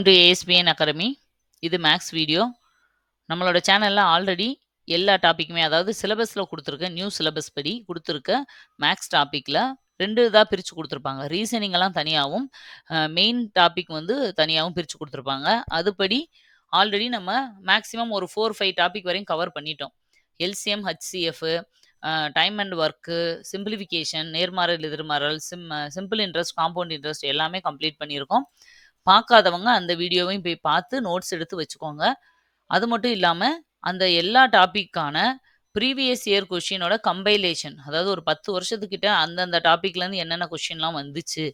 Welcome to ASPN academy. இது maths video. நம்மளோட சேனல்ல ஆல்ரெடி எல்லா டாபிக்குமே, அதாவது சிலபஸில் கொடுத்துருக்க நியூ சிலபஸ் படி கொடுத்துருக்க மேக்ஸ் டாப்பிக்கில் 2 இதாக பிரித்து கொடுத்துருப்பாங்க. ரீசனிங் எல்லாம் தனியாகவும், மெயின் டாபிக் வந்து தனியாகவும் பிரித்து கொடுத்துருப்பாங்க. அதுபடி ஆல்ரெடி நம்ம மேக்ஸிமம் ஒரு 4-5 டாபிக் வரையும் கவர் பண்ணிட்டோம். LCM, HCF, time and work, simplification, நேர்மாறல் எதிர்மாறல், சிம்பிள் இன்ட்ரெஸ்ட், காம்பவுண்ட் இன்ட்ரெஸ்ட் எல்லாமே கம்ப்ளீட் பண்ணியிருக்கோம். பார்க்காதவங்க அந்த வீடியோவையும் போய் பார்த்து நோட்ஸ் எடுத்து வச்சுக்கோங்க. அது மட்டும் இல்லாம, அந்த எல்லா டாபிக்கான ப்ரீவியஸ் இயர் கொஸ்டினோட கம்பைலேஷன், அதாவது ஒரு 10 வருஷத்துக்கிட்ட அந்தந்த டாபிக்லேருந்து என்னென்ன கொஸ்டின்லாம் வந்துச்சு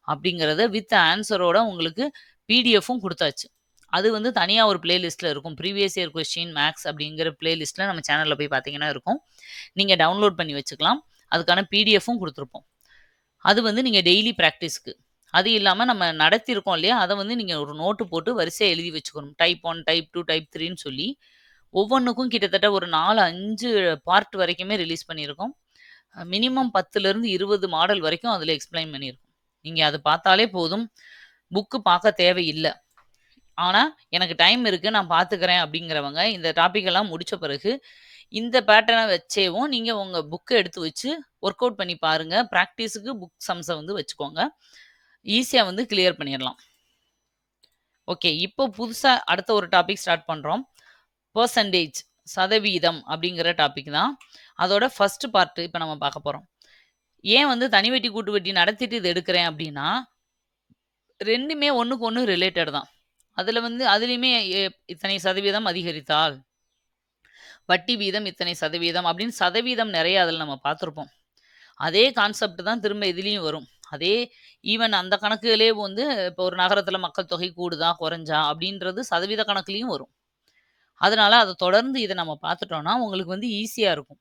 அப்படிங்கிறத வித் ஆன்சரோட உங்களுக்கு பிடிஎஃப்பும் குடுத்தாச்சு. அது வந்து தனியா ஒரு பிளேலிஸ்ட்ல இருக்கும். ப்ரீவியஸ் இயர் கொஸ்டின் மேக்ஸ் அப்படிங்கிற பிளேலிஸ்ட்ல நம்ம சேனல்ல போய் பார்த்தீங்கன்னா இருக்கும். நீங்க டவுன்லோட் பண்ணி வச்சுக்கலாம். அதுக்கான பிடிஎஃப்பும் குடுத்துருப்போம். அது வந்து நீங்க டெய்லி பிராக்டிஸ்க்கு. அது இல்லாம நம்ம நடத்தியிருக்கோம் இல்லையா? அத வந்து நீங்க ஒரு நோட்டு போட்டு வரிசையா எழுதி வச்சுக்கணும். டைப் 1, டைப் 2, டைப் 3ன்னு சொல்லி ஒவ்வொன்னுக்கும் கிட்டத்தட்ட ஒரு 4, 5 பார்ட் வரைக்குமே ரிலீஸ் பண்ணியிருக்கோம். மினிமம் 10லிருந்து 20 மாடல் வரைக்கும் அதில எக்ஸ்ப்ளைன் பண்ணியிருக்கோம். நீங்க அத பார்த்தாலே போதும். புக்கு பார்க்க தேவையில்ல. ஆனா, எனக்கு டைம் இருக்கு, நான் பார்த்துக்கிறேன் அப்படிங்கிறவங்க, இந்த டாபிக் எல்லாம் முடிச்ச பிறகு, இந்த பேட்டர்ன வச்சேவும் நீங்க உங்க புக்க எடுத்து வச்சு ஒர்க் அவுட் பண்ணி பாருங்க. பிராக்டிஸ்க்கு புக் சம்ஸ வந்து வச்சுக்கோங்க. ஈஸியா வந்து கிளியர் பண்ணிறலாம். ஓகே. இப்போ புதுசா அடுத்த ஒரு டாபிக் ஸ்டார்ட் பண்றோம். பெர்சன்டேஜ், சதவீதம் அப்படிங்கிற டாபிக் தான். அதோட ஃபர்ஸ்ட் பார்ட் இப்ப நம்ம பார்க்க போறோம். ஏன் வந்து தனி வட்டி, கூட்டு வட்டி நடத்திட்டு இது எடுக்கிறேன் அப்படின்னா, 2மே ஒண்ணுக்கு ஒண்ணு ரிலேட்டட் தான். அதுல வந்து அதிலயுமே இத்தனை சதவீதம் அதிகரித்தால், வட்டி வீதம் இத்தனை சதவீதம் அப்படின்னு சதவீதம் நெறைய அதுல நம்ம பார்த்துருப்போம். அதே கான்செப்ட் தான் திரும்ப இதுலயும் வரும். அதே ஈவன் அந்த கணக்குகளே வந்து இப்போ ஒரு நகரத்துல மக்கள் தொகை கூடுதா, குறைஞ்சா அப்படின்றது சதவீத கணக்குலயும் வரும். அதனால அத தொடர்ந்து இத நம்ம பார்த்துட்டோம்னா, உங்களுக்கு வந்து ஈஸியா இருக்கும்.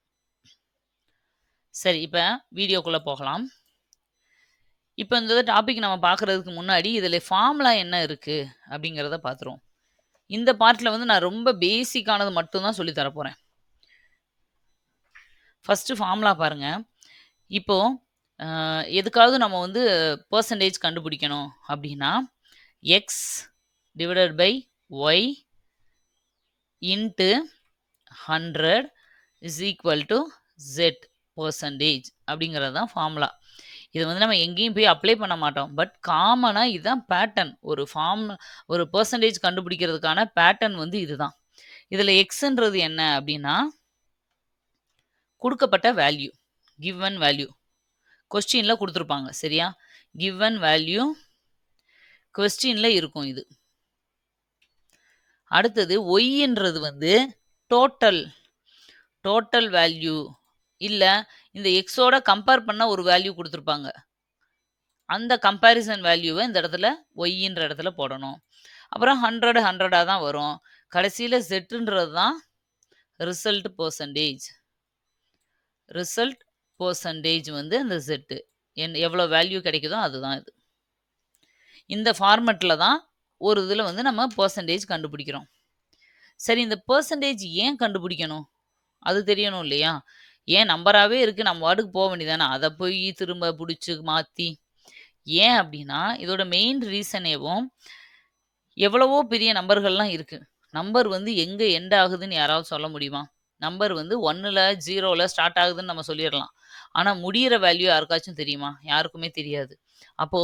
சரி, இப்ப வீடியோக்குள்ள போகலாம். இப்ப இந்த டாபிக் நம்ம பார்க்குறதுக்கு முன்னாடி, இதில ஃபார்முலா என்ன இருக்கு அப்படிங்கிறத பார்த்துருவோம். இந்த பார்ட்ல வந்து நான் ரொம்ப பேசிக்கானது மட்டும் தான் சொல்லி தரப்போறேன். ஃபர்ஸ்ட் ஃபார்முலா பாருங்க. இப்போ எதுக்காவது நம்ம வந்து பெர்சன்டேஜ் கண்டுபிடிக்கணும் அப்படின்னா, x divided by y into 100 is equal to z percentage அப்படிங்கிறது தான் ஃபார்முலா. இது வந்து நம்ம எங்கேயும் போய் அப்ளை பண்ண மாட்டோம். பட் காமனா இதுதான் பேட்டர்ன். ஒரு பெர்சன்டேஜ் கண்டுபிடிக்கிறதுக்கான பேட்டர்ன் வந்து இதுதான். இதில எக்ஸ்ன்றது என்ன அப்படின்னா, குடுக்கப்பட்ட வேல்யூ, கிவன் வேல்யூ. கொஸ்டின்ல குடுத்துருப்பாங்க. சரியா? கிவன் வேல்யூ கொஸ்டின்ல இருக்கும் இது. அடுத்தது ஒய்ன்றது வந்து டோட்டல் வேல்யூ. இல்ல இந்த எக்ஸோட கம்பேர் பண்ண ஒரு வேல்யூ குடுத்துருப்பாங்க. அந்த கம்பேரிசன் வேல்யூவ இந்த இடத்துல ஒய்ன்ற இடத்துல போடணும். அப்புறம் 100 100ஆ தான் வரும். கடைசியில ஜெட்ன்றது தான் ரிசல்ட் பெர்சன்டேஜ். ரிசல்ட் பெர்சன்டேஜ் வந்து அந்த ஜெட். எவ்வளோ வேல்யூ கிடைக்குதோ அதுதான் இது. இந்த ஃபார்மட்ல தான் ஒரு இதுல வந்து நம்ம பெர்சன்டேஜ் கண்டுபிடிக்கிறோம். சரி, இந்த பெர்சன்டேஜ் ஏன் கண்டுபிடிக்கணும்? அது தெரியணும் இல்லையா? ஏன் நம்பராவே இருக்கு, நம்ம பாட்டுக்கு போ வேண்டியதானே. அத போய் திரும்ப புடிச்சு மாத்தி. ஏன் அப்படின்னா, இதோட மெயின் ரீசனேவும் எவ்வளவோ பெரிய நம்பர்கள்லாம் இருக்கு. நம்பர் வந்து எங்க எண்ட் ஆகுதுன்னு யாராவது சொல்ல முடியுமா? நம்பர் வந்து 1ல 0ல ஸ்டார்ட் ஆகுதுன்னு நம்ம சொல்லிறலாம். ஆனா முடியிற வேல்யூ யாருக்காச்சும் தெரியுமா? யாருக்குமே தெரியாது. அப்போ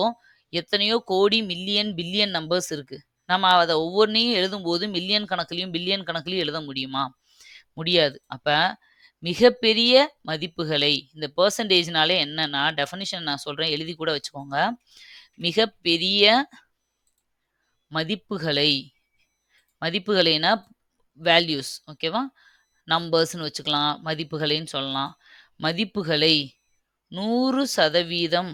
எத்தனையோ கோடி, மில்லியன், பில்லியன் நம்பர்ஸ் இருக்கு. நம்ம அத ஒவ்வொன்னையும் எழுதும்போது மில்லியன் கணக்குலயும், பில்லியன் கணக்குலயும் எழுத முடியுமா? முடியாது. அப்ப மிகப்பெரிய மதிப்புகளை இந்த பெர்சன்டேஜ்னாலே என்னன்னா, டெஃபினிஷன் நான் சொல்றேன், எழுதி கூட வச்சுக்கோங்க. மிகப்பெரிய மதிப்புகளைனா வேல்யூஸ், ஓகேவா? நம்பர்ஸ்ன்னு வச்சுக்கலாம், மதிப்புகளைன்னு சொல்லலாம். மதிப்புகளை 100%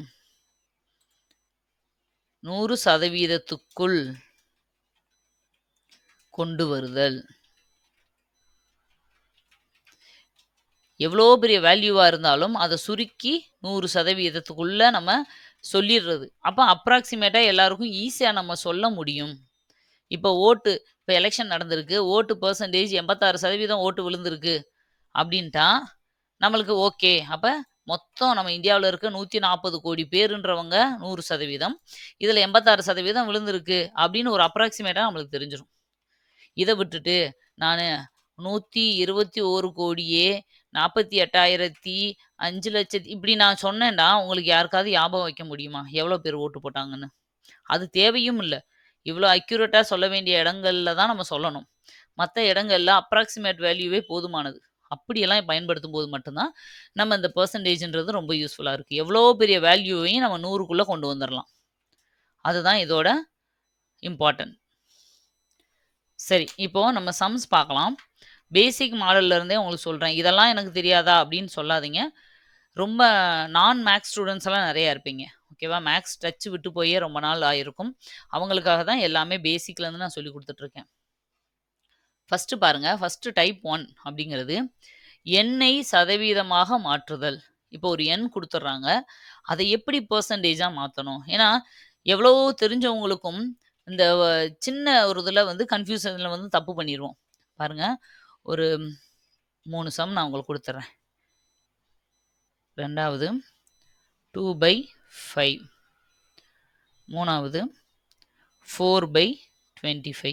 கொண்டு வருதல். எவ்வளோ பெரிய வேல்யூவா இருந்தாலும் அத சுருக்கி 100%க்குள்ள நம்ம சொல்லிடுறது. அப்ப அப்ராக்ஸிமேட்டா எல்லாருக்கும் ஈஸியா நம்ம சொல்ல முடியும். இப்ப எலக்ஷன் நடந்திருக்கு. ஓட்டு பெர்சன்டேஜ் 86% ஓட்டு விழுந்திருக்கு அப்படின்ட்டா, நம்மளுக்கு ஓகே. அப்ப மொத்தம் நம்ம இந்தியாவுல இருக்க 140 கோடி பேருன்றவங்க 100%. இதுல 86% விழுந்திருக்கு அப்படின்னு ஒரு அப்ராக்ஸிமேட்டா நம்மளுக்கு தெரிஞ்சிரும். இத விட்டுட்டு நானு 121 கோடியே 48,005,00,000 இப்படி நான் சொன்னேன்டா, உங்களுக்கு யாருக்காவது ஞாபகம் வைக்க முடியுமா? எவ்வளோ பேர் ஓட்டு போட்டாங்கன்னு? அது தேவையும் இல்ல. இவ்ளோ அக்யூரேட்டா சொல்ல வேண்டிய இடங்கள்ல தான் நம்ம சொல்லணும். மத்த இடங்கள்ல அப்ராக்ஸிமேட் வேல்யூவே போதுமானது. அப்படியெல்லாம் பயன்படுத்தும்போது மட்டும் தான், நம்ம இந்த பெர்சன்டேஜ்ன்றது ரொம்ப யூஸ்ஃபுல்லா இருக்கு. எவ்வளோ பெரிய வேல்யூவையும் நம்ம 100க்குள்ள கொண்டு வந்துரலாம். அதுதான் இதோட இம்பார்ட்டன்ட். சரி, இப்போ நம்ம சம்ஸ் பார்க்கலாம். பேசிக் மாடல்ல இருந்தே உங்களுக்கு சொல்றேன். இதெல்லாம் எனக்கு தெரியாதா அப்படின்னு சொல்லாதீங்க. ரொம்ப மேத்ஸ் ஸ்டூடண்ட்ஸ் எல்லாம் நெறைய இருப்பீங்க. ஓகேவா? மேத்ஸ் டச் விட்டு போயே ரொம்ப நாள் ஆயிருக்கும். அவங்களுக்காக தான் எல்லாமே பேசிக்ல இருந்து நான் சொல்லிக் குடுத்துட்டு இருக்கேன். ஃபர்ஸ்ட் பாருங்க. ஃபர்ஸ்ட் டைப் 1 அப்படிங்கிறது எண்ணை சதவீதமாக மாற்றுதல். இப்போ ஒரு எண் குடுத்துடுறாங்க. அதை எப்படி பெர்சன்டேஜா மாத்தணும்? ஏன்னா, எவ்வளவோ தெரிஞ்சவங்களுக்கும் இந்த சின்ன ஒரு இதுல வந்து கன்ஃப்யூஷன்ல வந்து தப்பு பண்ணிருவோம். பாருங்க. ஒரு 3 சம் நான் உங்களுக்கு குடுத்துர்றேன். 2வது 2/5. 3வது 4/25.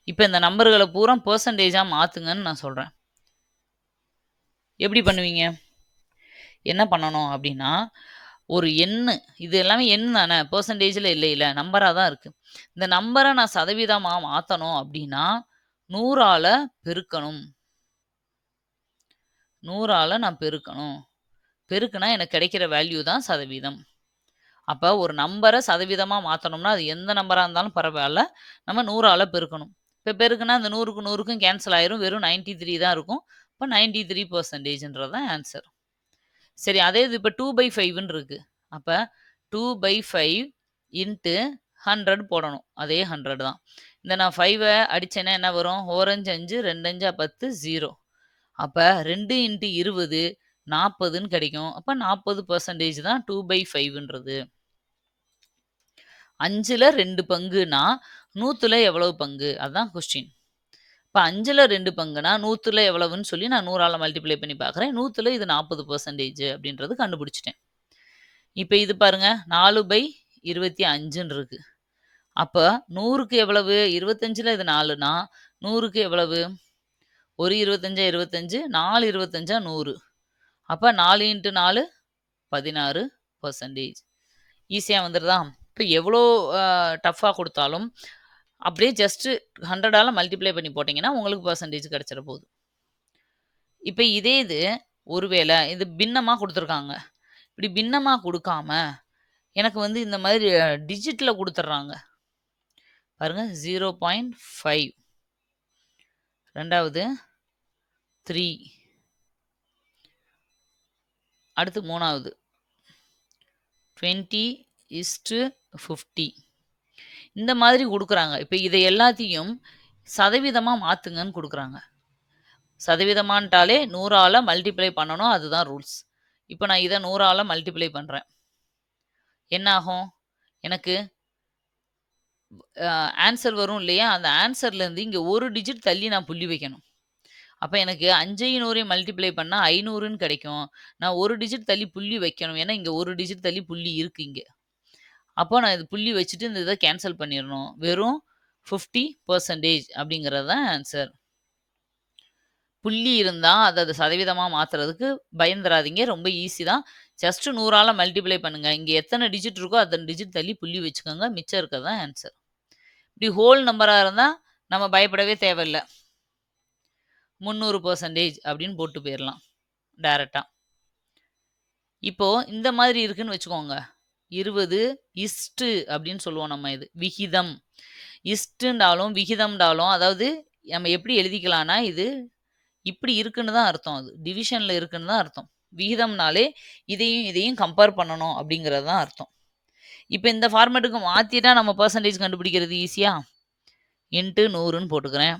இப்ப இந்த நம்பர்கள பூரா பெர்சன்டேஜா மாத்துங்கன்னு நான் சொல்றேன். எப்படி பண்ணுவீங்க? என்ன பண்ணணும் அப்படின்னா, ஒரு எண்ணு இது எல்லாமே எண் தானே! பெர்சன்டேஜ்ல இல்லைல்ல. நம்பரா தான் இருக்கு. இந்த நம்பர நான் சதவீதமா மாத்தணும் அப்படின்னா, 100ஆல பெருக்கணும். 100ஆல நான் பெருக்கணும். பெருக்குனா எனக்கு கிடைக்கிற வேல்யூ தான் சதவீதம். அப்ப ஒரு நம்பர சதவீதமா மாத்தணும்னா, அது எந்த நம்பரா இருந்தாலும் பரவால்ல. நம்ம 100ஆல பெருக்கணும். இப்ப பெருக்குனா அந்த 100க்கும் 100க்கும் கேன்சல் ஆயிரும். வெறும் 93 தான் இருக்கும். அப்ப 93% தான் ஆன்ஸர். சரி அதே இது இப்ப 2/5ன்னு இருக்கு. அப்ப 2/5 இன்ட்டு 100 போடணும். அதே 100 தான். இந்த நான் 5 அடிச்சேன்னா என்ன வரும்? 1 5 5 2 5 10 0. அப்ப 2 இன்ட்டு 20 40ன்னு கிடைக்கும். அப்ப 40% தான் 2/5ன்றது. 5ல 2 பங்குனா 100ல எவ்வளவு பங்கு? அதான் கொஸ்டின். இப்ப 5ல 2 பங்குனா 100ல எவ்வளவுன்னு சொல்லி நான் 100ஆல மல்டிப்ளை பண்ணி பார்க்குறேன். 100ல இது 40% அப்படின்றது கண்டுபிடிச்சுட்டேன். இப்ப இது பாருங்க 4/25ன்னு இருக்கு. அப்ப 100க்கு எவ்வளவு? 25ல இது 4னா 100க்கு எவ்வளவு? 1 25 25 4 25 100. அப்ப 4 இன்ட்டு 4 16%. ஈஸியா வந்துருதா? இப்ப எவ்வளோ டஃப்பா குடுத்தாலும், அப்படியே ஜஸ்ட் 100ஆல மல்டிப்ளை பண்ணி போட்டீங்கன்னா, உங்களுக்கு பெர்சன்டேஜ் கிடைச்சிற போகுது. இப்ப இதே இது ஒருவேள இது பின்னமா குடுத்துருக்காங்க. இப்படி பின்னமா குடுக்காம, எனக்கு வந்து இந்த மாதிரி டிஜிட்ல குடுத்துடுறாங்க. பாருங்க 0.5 2வது 3 அடுத்து 3வது 20:50 இந்த மாதிரி குடுக்குறாங்க. இப்ப இத எல்லாத்தையும் சதவீதமா மாத்துங்கன்னு குடுக்குறாங்க. சதவீதமான்ட்டாலே 100ஆல மல்டிப்ளை பண்ணணும். அதுதான் ரூல்ஸ். இப்ப நான் இத 100ஆல மல்டிப்ளை பண்றேன். என்ன ஆகும்? எனக்கு ஆன்ஸர் வரும் இல்லையா? அந்த ஆன்ஸர்லேருந்து இங்க ஒரு டிஜிட் தள்ளி நான் புள்ளி வைக்கணும். அப்ப எனக்கு 5யும் 100யும் மல்டிப்ளை பண்ணா 500ன்னு கிடைக்கும். நான் ஒரு டிஜிட் தள்ளி புள்ளி வைக்கணும். ஏன்னா, இங்க ஒரு டிஜிட் தள்ளி புள்ளி இருக்கு இங்க. அப்போ நான் இது புள்ளி வச்சுட்டு இந்த இத கேன்சல் பண்ணிறணும். வெறும் 50% அப்படிங்கிறது தான் ஆன்ஸர். புள்ளி இருந்தா அத சதவீதமா மாத்துறதுக்கு பயந்துராதீங்க. ரொம்ப ஈஸி தான். ஜஸ்ட் 100ஆல மல்டிப்ளை பண்ணுங்க. இங்க எத்தன டிஜிட் இருக்கோ அத்தன டிஜிட் தள்ளி புள்ளி வச்சுக்கோங்க. மிச்சம் இருக்கிறது தான் ஆன்ஸர். இப்படி ஹோல் நம்பரா இருந்தா நம்ம பயப்படவே தேவையில்ல. 300% அப்படின்னு போட்டு போயிரலாம். டைரக்ட்டா. இப்போ இந்த மாதிரி இருக்குன்னு வச்சுக்கோங்க. 20 இஸ்ட் அப்படின்னு சொல்லுவோம் நம்ம இது. விகிதம். இஸ்ட்ன்றாலும், விகிதம்ன்றாலும் அதாவது நம்ம எப்படி எழுதிக்கலாம்னா, இது இப்படி இருக்குன்னு தான் அர்த்தம் அது. டிவிஷன்ல இருக்குன்னு தான் அர்த்தம். விகிதம்னாலே இதையும், இதையும் கம்பேர் பண்ணணும் அப்படிங்கிறது தான் அர்த்தம். இப்ப இந்த ஃபார்மேட்டுக்கு மாத்திட்டா நம்ம பெர்சன்டேஜ் கண்டுபிடிக்கிறது ஈஸியா? இன்ட்டு 100ன்னு போட்டுக்கிறேன்.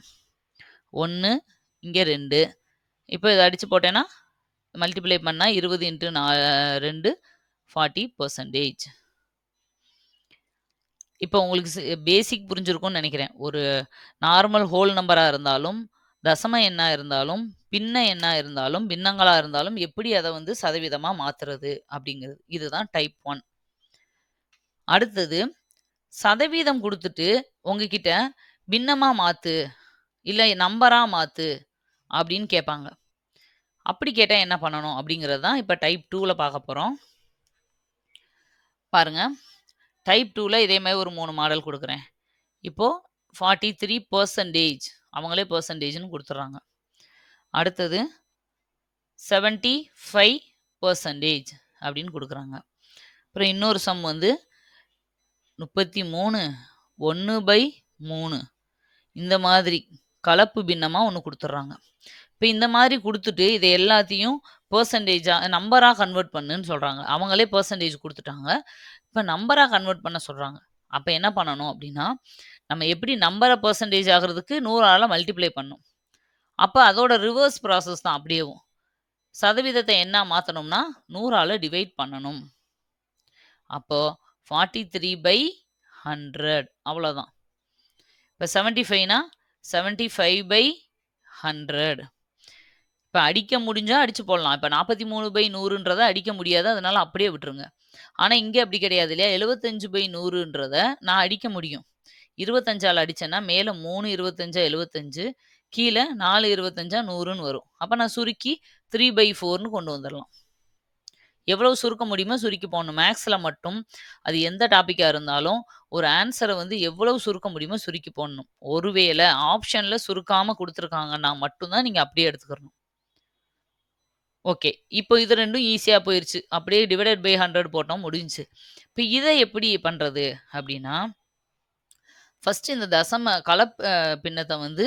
1 இங்க 2 இப்ப இத அடிச்சு போட்டேன்னா, மல்டிப்ளை பண்ணா 20 இன்ட்டு 2 40%. இப்ப உங்களுக்கு பேசிக் புரிஞ்சிருக்கும்னு நெனைக்கிறேன். ஒரு நார்மல் ஹோல் நம்பரா இருந்தாலும், தசம எண்ணா இருந்தாலும், பின்ன எண்ணா இருந்தாலும், பின்னங்களா இருந்தாலும் எப்படி அத வந்து சதவீதமா மாத்துறது அப்படிங்கிறது. இதுதான் டைப் 1. அடுத்தது சதவீதம் குடுத்துட்டு, உங்ககிட்ட பின்னமா மாத்து, இல்ல நம்பரா மாத்து அப்படின்னு கேட்பாங்க. அப்படி கேட்டா என்ன பண்ணணும் அப்படிங்கிறது தான் இப்ப டைப் 2ல பார்க்க போறோம். பாருங்க. டைப் 2ல இதே மாரி ஒரு 3 மாடல் குடுக்குறேன். இப்போ 43% அவங்களே பெர்சன்டேஜ்ன்னு குடுத்துடுறாங்க. அடுத்தது 75% அப்படின்னு குடுக்குறாங்க. அப்புறம் இன்னொரு சம் வந்து 33 1/3 இந்த மாதிரி கலப்பு பின்னமா ஒண்ணு குடுத்துடுறாங்க. இப்ப இந்த மாதிரி குடுத்துட்டு, இத எல்லாத்தையும் பெர்சன்டேஜா நம்பரா கன்வெர்ட் பண்ணுன்னு சொல்றாங்க. அவங்களே பெர்சன்டேஜ் குடுத்துட்டாங்க. இப்ப நம்பரா கன்வெர்ட் பண்ண சொல்றாங்க. அப்ப என்ன பண்ணணும் அப்டின்னா, நம்ம எப்படி நம்பர பெர்சன்டேஜ் ஆகுறதுக்கு 100ஆல மல்டிப்ளை பண்ணணும். அப்ப அதோட ரிவர்ஸ் ப்ராசஸ் தான் அப்படியேவும். சதவீதத்த எண்ணா மாத்தணும்னா 100ஆல டிவைட் பண்ணணும். அப்போ 43/100 அவ்வளோதான். இப்ப 75னா 75/100. இப்ப அடிக்க முடிஞ்சா அடிச்சு போடலாம். இப்ப 43/100ன்றத அடிக்க முடியாது. அதனால அப்படியே விட்டுருங்க. ஆனா, இங்க அப்படி கிடையாது இல்லையா? 75/100ன்றத நான் அடிக்க முடியும். 25ஆல அடிச்சேன்னா, மேல 3 25 75 கீழ 4 25 100ன்னு வரும். அப்ப நான் சுருக்கி 3/4ன்னு கொண்டு வந்துரலாம். எவ்வளவு சுருக்க முடியுமோ சுருக்கி போடணும். மேத்ஸ்ல மட்டும் அது எந்த டாபிக்கா இருந்தாலும், ஒரு ஆன்ஸர வந்து எவ்வளவு சுருக்க முடியுமோ சுருக்கி போடணும். ஒருவேள ஆப்ஷன்ல சுருக்காம குடுத்துருக்காங்கன்னா மட்டும் தான் நீங்க அப்படியே எடுத்துக்கிறணும். ஓகே. இப்போ இது 2ம் ஈஸியா போயிருச்சு. அப்படியே டிவைடட் பை 100 போட்டோம் முடிஞ்சுச்சு. இப்ப இத எப்படி பண்றது அப்படின்னா, ஃபர்ஸ்ட் இந்த தசம பின்னத்த வந்து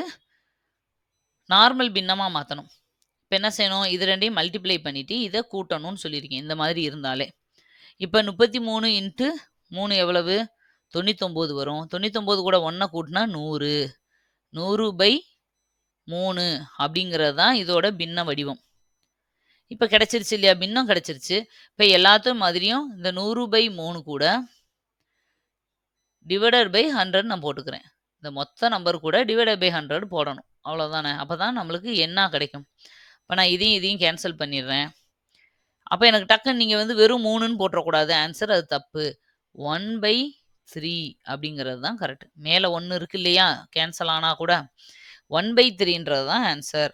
நார்மல் பின்னமா மாத்தணும். இப்ப என்ன செய்யணும்? இது 2யும் மல்டிப்ளை பண்ணிட்டு, இத கூட்டணும்னு சொல்லியிருக்கேன். இந்த மாதிரி இருந்தாலே. இப்ப 33 இன்டு 3 எவ்வளவு? 99 வரும். 99 கூட 1 கூட்டுனா 100. 100/3 அப்படிங்கிறது தான் இதோட பின்ன வடிவம். இப்ப கிடைச்சிருச்சு இல்லையா? பின்னம் கிடைச்சிருச்சு. இப்ப எல்லாத்து மாதிரியும் இந்த 100/3 கூட டிவைடட் பை 100 நான் போட்டுக்கிறேன். இந்த மொத்த நம்பர் கூட டிவைடட் பை 100 போடணும். அவ்வளோதானே. அப்பதான் நம்மளுக்கு எண்ணா கிடைக்கும். இப்ப நான் இதையும் கேன்சல் பண்ணிடுறேன். அப்ப எனக்கு டக்குன்னு நீங்க வந்து வெறும் 3ன்னு போட்டுறக்கூடாது. ஆன்ஸர் அது தப்பு. 1/3 அப்படிங்கிறது தான் கரெக்ட். மேல 1 இருக்கு இல்லையா? கேன்சல் ஆனா கூட 1/3ன்றது தான் ஆன்ஸர்.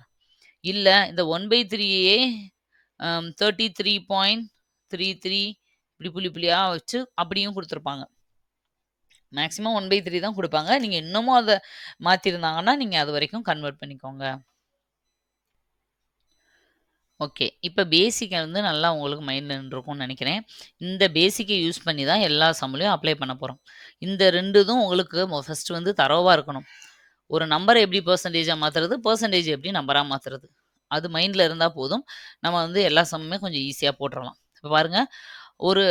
இல்ல இந்த 1/3யே 33.33 இப்படி புள்ளி புள்ளியா வச்சு அப்படியும் குடுத்துருப்பாங்க. மேக்ஸிமம் 1/3 தான் குடுப்பாங்க. நீங்க இன்னமும் அத மாத்திருந்தாங்கன்னா, நீங்க அதுவரைக்கும் கன்வெர்ட் பண்ணிக்கோங்க. ஓகே. இப்ப பேசிக்க வந்து நல்லா உங்களுக்கு மைண்ட்ல நின்றுருக்கும்னு நெனைக்கிறேன். இந்த பேசிக்க யூஸ் பண்ணி தான் எல்லா சம்லயும் அப்ளை பண்ண போறோம். இந்த 2 இதும் உங்களுக்கு ஃபர்ஸ்ட் வந்து தரோவா இருக்கணும். ஒரு நம்பர எப்படி பெர்சன்டேஜா மாத்துறது, பெர்சன்டேஜ் எப்படி நம்பரா மாத்துறது. அது மைண்ட்ல இருந்தா போதும். நம்ம வந்து எல்லா சம்முமே கொஞ்சம் ஈஸியா போட்டுறலாம். இப்ப பாருங்க, ஒரு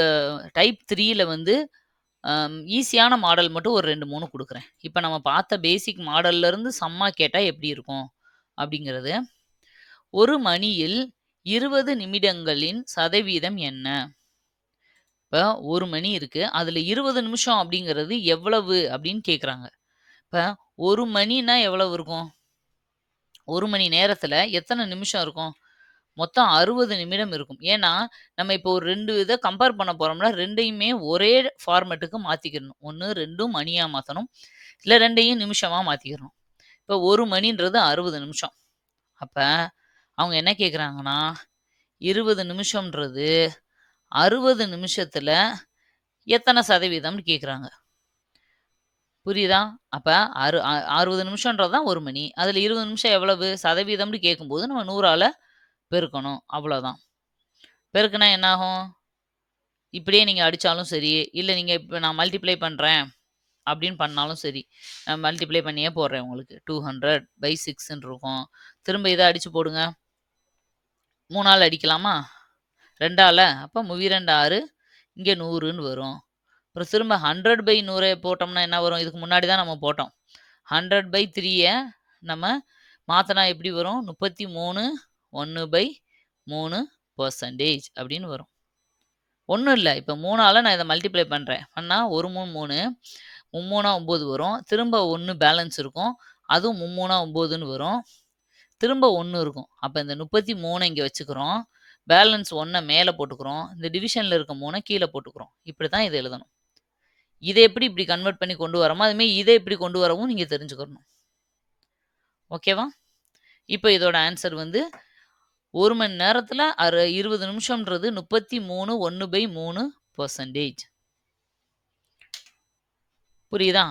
டைப் 3ல வந்து ஈஸியான மாடல் மட்டும் ஒரு 2, 3 குடுக்குறேன். இப்ப நம்ம பார்த்த பேசிக் மாடல்ல இருந்து சம்மா கேட்டா எப்படி இருக்கும்? அப்படிங்கிறது. ஒரு மணியில் 20 நிமிடங்களின் சதவீதம் என்ன? இப்ப 1 மணி இருக்கு. அதுல 20 நிமிஷம் அப்படிங்கிறது எவ்வளவு அப்படின்னு கேட்குறாங்க. இப்ப 1 மணின்னா எவ்வளவு இருக்கும்? 1 மணி நேரத்துல எத்தன நிமிஷம் இருக்கும்? மொத்தம் 60 நிமிடம் இருக்கும். ஏன்னா, நம்ம இப்போ ஒரு 2 இத கம்பேர் பண்ண போறோம்னா, 2யுமே ஒரே ஃபார்மேட்டுக்கு மாத்திக்கிறணும். ஒண்ணு 2ம் மணியா மாத்தணும். இல்ல 2யும் நிமிஷமா மாத்திக்கிறணும். இப்ப 1 மணின்றது 60 நிமிஷம். அப்ப அவங்க என்ன கேட்குறாங்கன்னா, 20 நிமிஷம்ன்றது 60 நிமிஷத்துல எத்தன சதவீதம்னு கேட்குறாங்க. புரியுதா? அப்ப 60 நிமிஷம்ன்றது தான் 1 மணி. அதுல 20 நிமிஷம் எவ்வளவு? சதவீதம்னு கேட்கும்போது நம்ம 100ஆல பெருக்கணும். அவ்வளோதான். பெருக்குனா என்ன ஆகும்? இப்படியே நீங்க அடிச்சாலும் சரி, இல்ல நீங்க இப்ப நான் மல்டிப்ளை பண்றேன் அப்படின்னு பண்ணாலும் சரி. நான் மல்டிப்ளை பண்ணியே போடுறேன் உங்களுக்கு. 200/6ன்னு இருக்கும். திரும்ப இத அடிச்சு போடுங்க. 3ஆல அடிக்கலாமா? 2ஆல அப்ப 2 6 இங்க 100ன்னு வரும். அப்புறம் திரும்ப 100/100 போட்டோம்னா என்ன வரும்? இதுக்கு முன்னாடி தான் நம்ம போட்டோம். 100/3ய நம்ம மாத்துனா எப்படி வரும்? 33 1/3% அப்படின்னு வரும். ஒண்ணும் இல்ல. இப்ப 3ஆல நான் இத மல்டிப்ளை பண்றேன். பண்ணா 1 3 3 3 9 வரும். திரும்ப 1 பேலன்ஸ் இருக்கும். அதுவும் 3 9ன்னு வரும். திரும்ப 1 இருக்கும். அப்ப இந்த 33 இங்க வச்சுக்கிறோம். பேலன்ஸ் 1 மேல போட்டுக்கிறோம். இந்த டிவிஷன்ல இருக்க 3 கீழ போட்டுக்கிறோம். இப்படித்தான் இத எழுதணும். இத எப்படி இப்படி கன்வெர்ட் பண்ணி கொண்டு வரோமோ, அதுமாரி இத இப்படி கொண்டு வரவும் நீங்க தெரிஞ்சுக்கணும். ஓகேவா? இப்ப இதோட ஆன்சர் வந்து 1 மணி நேரத்துல 20 நிமிஷம்ன்றது 33 1/3%. புரியுதா?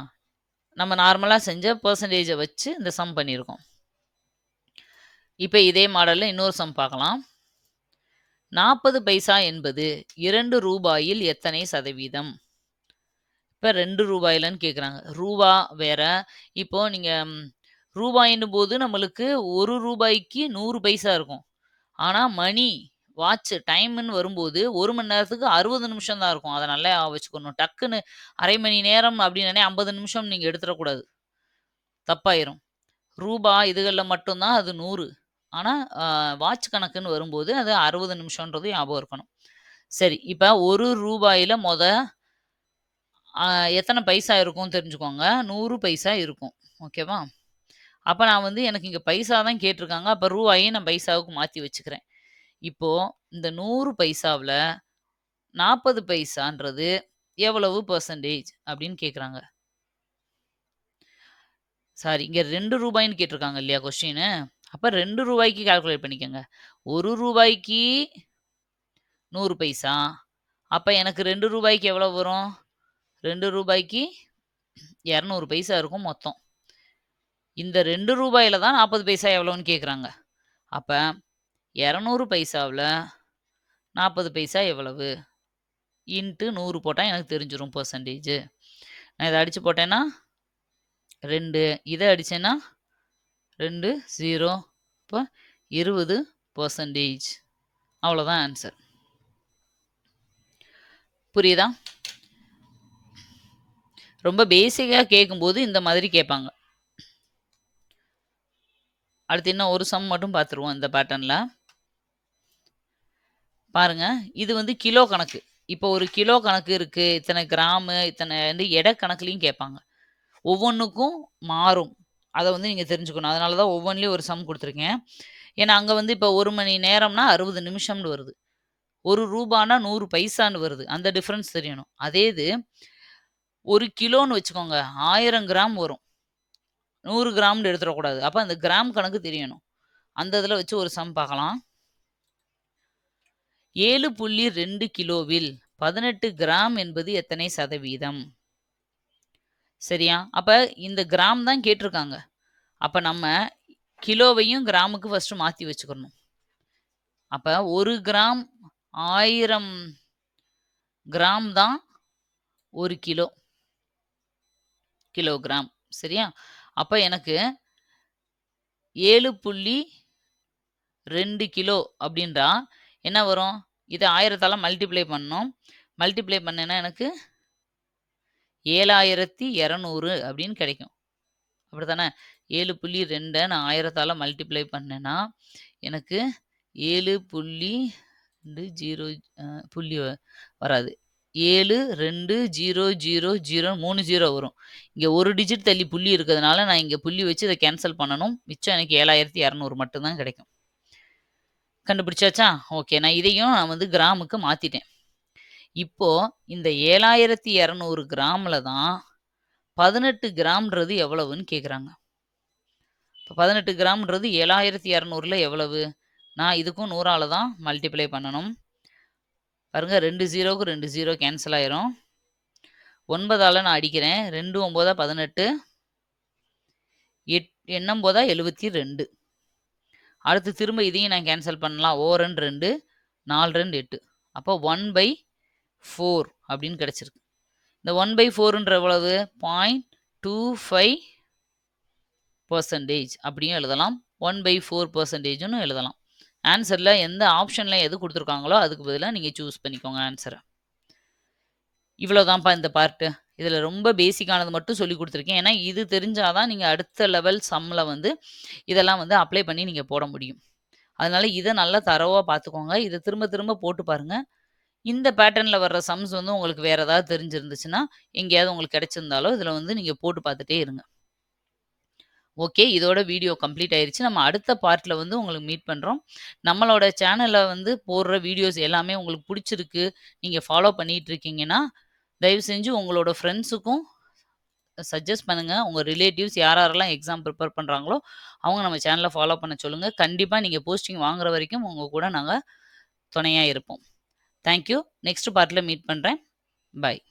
நம்ம நார்மலா செஞ்ச பெர்சன்டேஜ வச்சு இந்த சம் பண்ணியிருக்கோம். இப்ப இதே மாடல்ல இன்னொரு சம் பார்க்கலாம். 40 பைசா என்பது ரூ. 2 எத்தனை சதவீதம்? இப்ப ரூ. 2ன்னு கேட்குறாங்க. ரூபா வேற. இப்போ நீங்க ரூபாயின்னும் போது நம்மளுக்கு ரூ. 1க்கு 100 பைசா இருக்கும். ஆனா மணி, வாட்ச், டைம்ன்னு வரும்போது 1 மணி நேரத்துக்கு 60 நிமிஷம் தான் இருக்கும். அத நல்லா ஞாபகம் வச்சுக்கணும். டக்குன்னு 1/2 மணி நேரம் அப்படின்னோனே 50 நிமிஷம் நீங்க எடுத்துறக்கூடாது. தப்பாயிரும். ரூபா இதுகள்ல மட்டும் தான் அது 100. ஆனா வாட்ச் கணக்குன்னு வரும்போது அது 60 நிமிஷம்ன்றது ஞாபகம் இருக்கணும். சரி, இப்ப ரூபாயில அ எத்தன பைசா இருக்கும்னு தெரிஞ்சுக்கோங்க. 100 பைசா இருக்கும். ஓகேவா? அப்ப நான் வந்து எனக்கு இங்க பைசா தான் கேட்டிருக்காங்க. அப்ப ரூவாய நான் பைசாவுக்கு மாத்தி வச்சுக்கிறேன். இப்போ இந்த 100 பைசாவுல 40 பைசான்றது எவ்வளவு பெர்சன்டேஜ் அப்படின்னு கேட்குறாங்க. சாரி, இங்க ரூ. 2ன்னு கேட்டிருக்காங்க இல்லையா கொஸ்டினு? அப்ப ரூ. 2க்கு கால்குலேட் பண்ணிக்கங்க. ரூபாய்க்கு 100 பைசா. அப்ப எனக்கு ரூபாய்க்கு எவ்வளவு வரும்? ரூபாய்க்கு 200 பைசா இருக்கும் மொத்தம். இந்த ரூபாயில தான் 40 பைசா எவ்வளோன்னு கேட்குறாங்க. அப்ப 200 பைசாவுல 40 பைசா எவ்வளவு? இன்ட்டு 100 போட்டா எனக்கு தெரிஞ்சிரும் பெர்சன்டேஜ். நான் இத அடிச்சு போட்டேன்னா 2, இத அடிச்சேன்னா 2, 0. இப்ப 20%. அவ்வளோதான் ஆன்சர். புரியுதா? ரொம்ப பேசிக்கா கேட்கும்போது இந்த மாதிரி கேட்பாங்க. அடுத்து இன்னும் ஒரு சம் மட்டும் பார்த்துருவோம் இந்த பேட்டர்ன்ல. பாருங்க, இது வந்து கிலோ கணக்கு. இப்போ ஒரு கிலோ கணக்கு இருக்கு. இத்தனை கிராமு, இத்தனை வந்து எடை கணக்குலயும் கேட்பாங்க. ஒவ்வொன்னுக்கும் மாறும். அத வந்து நீங்க தெரிஞ்சுக்கணும். அதனால தான் ஒவ்வொன்லயும் ஒரு சம் குடுத்துருக்கேன். ஏன்னா, அங்க வந்து இப்போ 1 மணி நேரம்னா 60 நிமிஷம்னு வருது. ரூபான்னா 100 பைசான்னு வருது. அந்த டிஃபரன்ஸ் தெரியணும். அதே இது 1 கிலோன்னு வச்சுக்கோங்க. 1000 கிராம் வரும். 100 கிராம்னு எடுத்துறக்கூடாது. அப்ப அந்த கிராம் கணக்கு தெரியணும். அந்த இதில வச்சு ஒரு சம் பார்க்கலாம். 7.2 கிலோவில் 18 கிராம் என்பது எத்தனை சதவீதம்? சரியா? அப்ப இந்த கிராம் தான் கேட்டிருக்காங்க. அப்ப நம்ம கிலோவையும் கிராமுக்கு ஃபர்ஸ்ட்டு மாத்தி வச்சுக்கணும். அப்ப 1 கிராம் 1000 கிராம் தான் 1 கிலோ. கிலோகிராம். சரியா? அப்ப எனக்கு 7.2 கிலோ அப்படின்றா என்ன வரும்? இத 1000தால மல்டிப்ளை பண்ணணும். மல்டிப்ளை பண்ணேன்னா எனக்கு 7200 அப்படின்னு கிடைக்கும். அப்படித்தானே? 7.2 நான் 1000தால மல்டிப்ளை பண்ணேன்னா, எனக்கு 7.20 புள்ளி வராது. 72000 3 0 வரும். இங்க 1 டிஜிட் தள்ளி புள்ளி இருக்கிறதுனால, நான் இங்க புள்ளி வச்சு இத கேன்சல் பண்ணணும். மிச்சம் எனக்கு 7200 மட்டும் தான் கிடைக்கும். கண்டுபிடிச்சாச்சா? ஓகே. நான் இதையும் வந்து கிராமுக்கு மாத்திட்டேன். இப்போ இந்த 7200 கிராம்ல தான் 18 கிராம்ன்றது எவ்வளவுன்னு கேட்குறாங்க. இப்போ 18 கிராம்ன்றது 7200ல எவ்வளவு? நான் இதுக்கும் 100ஆல தான் மல்டிப்ளை பண்ணணும். பாருங்க 2 0க்கு 2 0 கேன்சல் ஆயிரும். 9ஆல நான் அடிக்கிறேன். 2 9 18. 9 72. அடுத்து திரும்ப இதையும் நான் கேன்சல் பண்ணலாம். 2 2 4 2 8. அப்போ 1/4 அப்படின்னு கிடைச்சிருக்கு. இந்த 1/4ன்ற எவ்வளவு? 0.25% அப்படியும் எழுதலாம். 1/4%ன்னு எழுதலாம். ஆன்சர்ல எந்த ஆப்ஷன்ல எது குடுத்துருக்காங்களோ, அதுக்கு பதிலா நீங்க சூஸ் பண்ணிக்கோங்க ஆன்சர. இவ்வளோதான்ப்பா இந்த பார்ட்டு. இதில ரொம்ப பேசிக்கானது மட்டும் சொல்லிக் குடுத்துருக்கேன். ஏன்னா, இது தெரிஞ்சா தான் நீங்க அடுத்த லெவல் சம்ல வந்து இதெல்லாம் வந்து அப்ளை பண்ணி நீங்க போட முடியும். அதனால இத நல்லா தரோவா பார்த்துக்கோங்க. இத திரும்ப திரும்ப போட்டு பாருங்க. இந்த பேட்டர்ன்ல வர்ற சம்ஸ் வந்து உங்களுக்கு வேற ஏதாவது தெரிஞ்சிருந்துச்சுன்னா, எங்கேயாவது உங்களுக்கு கிடைச்சிருந்தாலோ, இதில வந்து நீங்க போட்டு பார்த்துட்டே இருங்க. ஓகே. இதோட வீடியோ கம்ப்ளீட் ஆயிருச்சு. நம்ம அடுத்த பார்ட்ல வந்து உங்களுக்கு மீட் பண்றோம். நம்மளோட சேனல்ல வந்து போடுற வீடியோஸ் எல்லாமே உங்களுக்கு புடிச்சிருக்கு, நீங்க ஃபாலோ பண்ணிட்டு இருக்கீங்கன்னா, தயவு செஞ்சு உங்களோட ஃப்ரெண்ட்ஸுக்கும் சஜெஸ்ட் பண்ணுங்க. உங்க ரிலேட்டிவ்ஸ் யார் யாரெல்லாம் எக்ஸாம் ப்ரிப்பேர் பண்றாங்களோ, அவங்க நம்ம சேனல ஃபாலோ பண்ண சொல்லுங்க. கண்டிப்பா நீங்க போஸ்டிங் வாங்குற வரைக்கும் உங்க கூட நாங்க துணையா இருப்போம். Thank you. நெக்ஸ்ட் பார்ட்ல மீட் பண்றேன். பாய்.